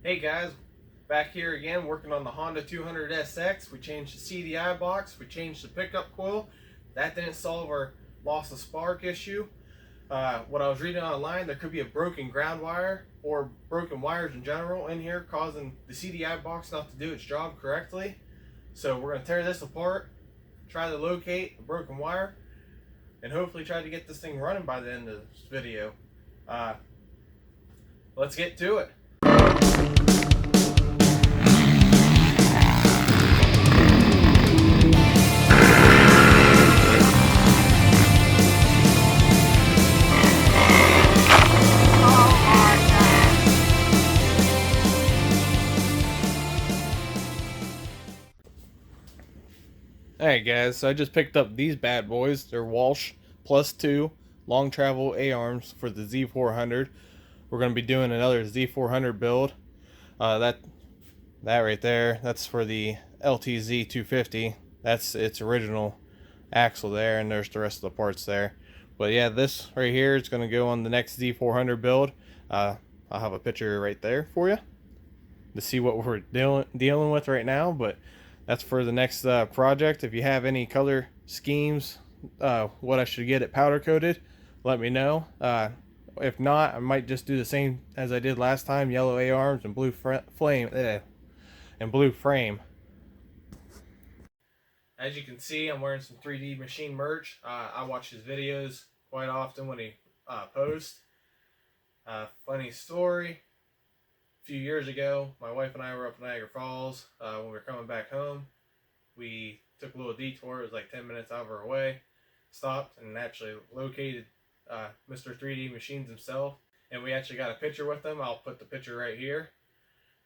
Hey guys, back here again working on the Honda 200SX. We changed the CDI box, we changed the pickup coil. That didn't solve our loss of spark issue. What I was reading online, there could be a broken ground wire or broken wires in general in here causing the CDI box not to do its job correctly. So we're going to tear this apart, try to locate the broken wire, and hopefully try to get this thing running by the end of this video. Uh, let's get to it. Alright guys, so I just picked up these bad boys. They're Walsh Plus 2 long travel A-arms for the Z400. We're going to be doing another Z400 build. That right there, that's for the LTZ 250. That's its original axle there, and there's the rest of the parts there. But yeah, this right here is going to go on the next Z400 build. I'll have a picture right there for you to see what we're dealing with right now, but that's for the next project. If you have any color schemes, what I should get it powder coated, let me know. If not, I might just do the same as I did last time: yellow A-arms and blue frame. As you can see, I'm wearing some 3D Machine merch. I watch his videos quite often when he posts. Funny story. A few years ago, my wife and I were up in Niagara Falls. When we were coming back home, we took a little detour. It was like 10 minutes out of our way. Stopped and actually located Mr. 3D Machines himself. And we actually got a picture with him. I'll put the picture right here.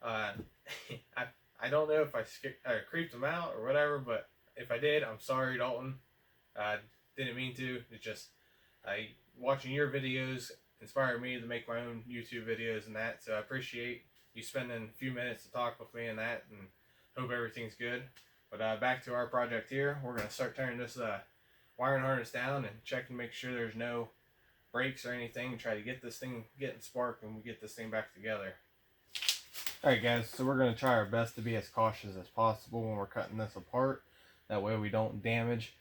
I, I don't know if I creeped him out or whatever, but if I did, I'm sorry, Dalton. Didn't mean to. It's just watching your videos inspired me to make my own YouTube videos and that. So I appreciate you spending a few minutes to talk with me and that, and hope everything's good. But back to our project here. We're going to start tearing this wiring harness down and check and make sure there's no breaks or anything, and try to get this thing getting sparked and we get this thing back together. Alright guys, so we're going to try our best to be as cautious as possible when we're cutting this apart. That way we don't damage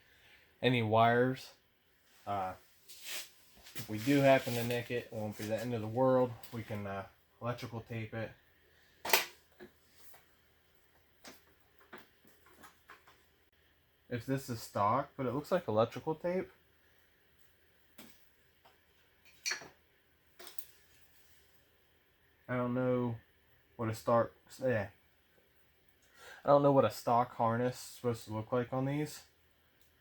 any wires. If we do happen to nick it, it won't be the end of the world. We can electrical tape it. If this is stock, but it looks like electrical tape. I don't know what a stock harness is supposed to look like on these,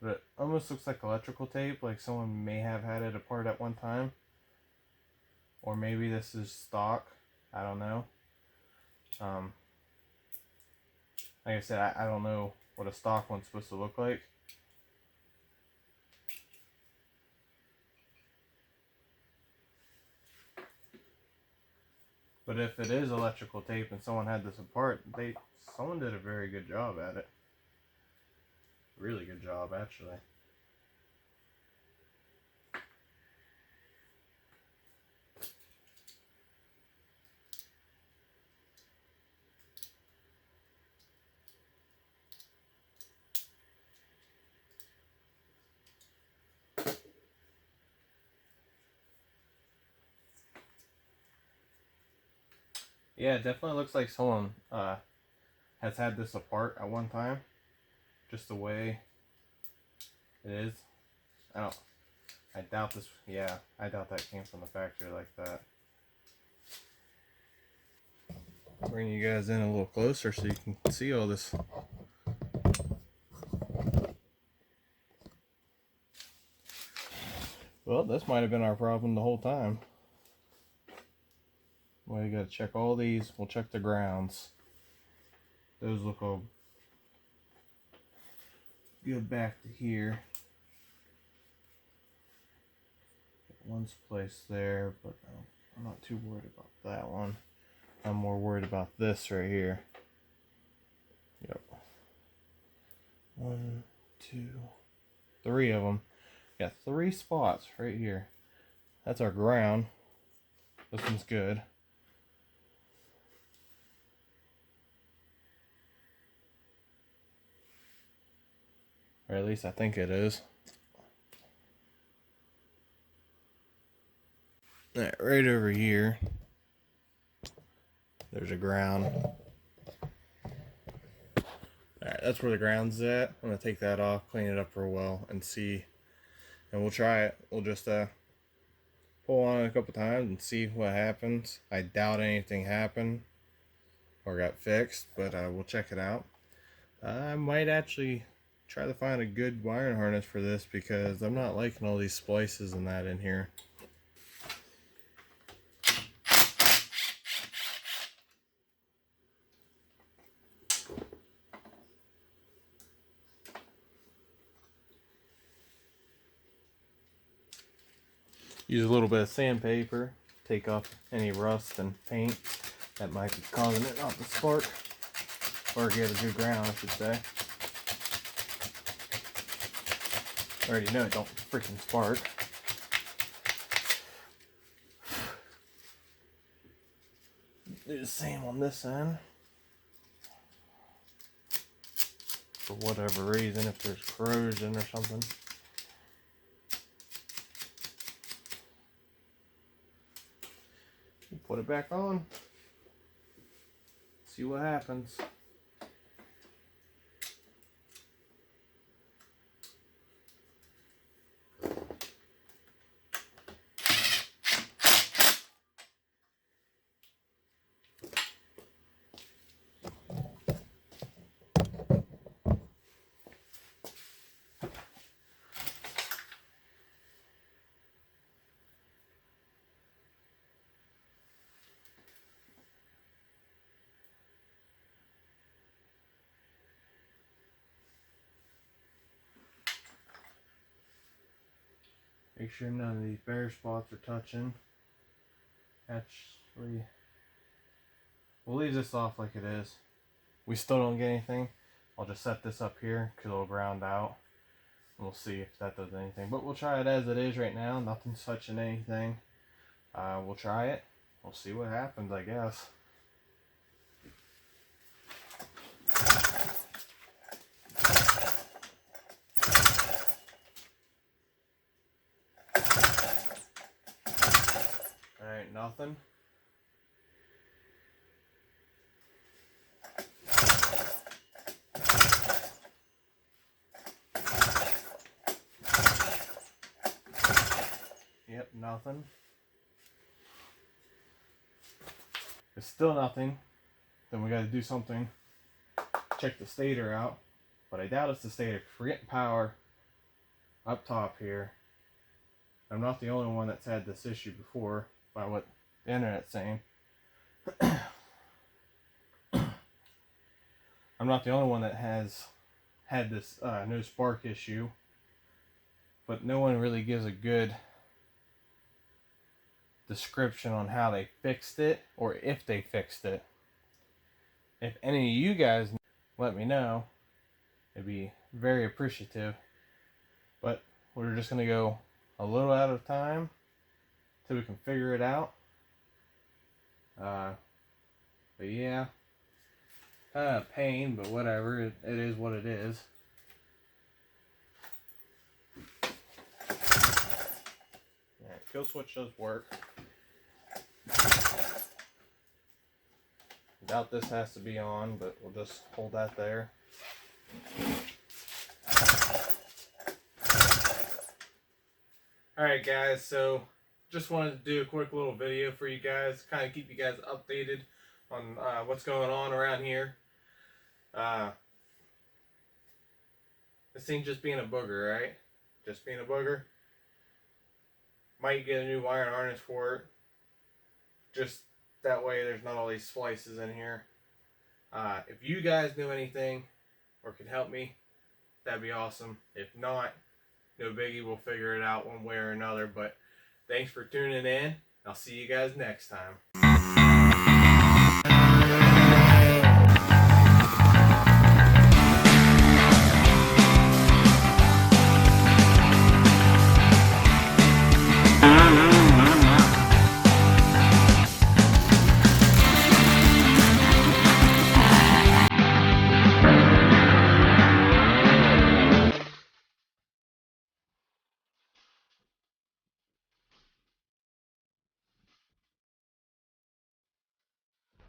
but it almost looks like electrical tape, like someone may have had it apart at one time. Or maybe this is stock. I don't know. Like I said, I don't know what a stock one's supposed to look like. But if it is electrical tape and someone had this apart, someone did a very good job at it. Really good job, actually. Yeah, it definitely looks like someone has had this apart at one time. Just the way it is. I doubt this. Yeah, I doubt that came from the factory like that. Bring you guys in a little closer so you can see all this. Well, this might have been our problem the whole time. Well, you gotta check all these. We'll check the grounds. Those look all good back to here. One's placed there, but I'm not too worried about that one. I'm more worried about this right here. Yep. 1, 2, 3 of them. Got 3 spots right here. That's our ground. This one's good. Or at least I think it is. Alright, right over here, there's a ground. Alright, that's where the ground's at. I'm going to take that off, clean it up real well, and see. And we'll try it. We'll just pull on it a couple times and see what happens. I doubt anything happened or got fixed, but we'll check it out. I might actually try to find a good wiring harness for this because I'm not liking all these splices and that in here. Use a little bit of sandpaper, take off any rust and paint that might be causing it not to spark, or get a good ground, I should say. I already know it don't freaking spark. Do the same on this end. For whatever reason, if there's corrosion or something. Put it back on. See what happens. Make sure none of these bare spots are touching. Actually, we'll leave this off like it is. We still don't get anything. I'll just set this up here because it'll ground out. We'll see if that does anything. But we'll try it as it is right now. Nothing's touching anything. We'll try it. We'll see what happens, I guess. Alright, nothing. Yep, nothing. It's still nothing. Then we got to do something. Check the stator out. But I doubt it's the stator. We're getting power up top here. I'm not the only one that's had this issue before, by what the internet's saying. I'm not the only one that has had this no spark issue, but no one really gives a good description on how they fixed it or if they fixed it. If any of you guys let me know, it'd be very appreciative. But we're just gonna go a little at a time till we can figure it out. But yeah, pain, but whatever. It is what it is. Alright, kill switch does work. Doubt this has to be on, but we'll just hold that there. Alright guys, so just wanted to do a quick little video for you guys, kind of keep you guys updated on what's going on around here. This thing just being a booger, right? Just being a booger. Might get a new wiring harness for it. Just that way there's not all these splices in here. If you guys know anything or can help me, that'd be awesome. If not, no biggie, we'll figure it out one way or another. But thanks for tuning in. I'll see you guys next time.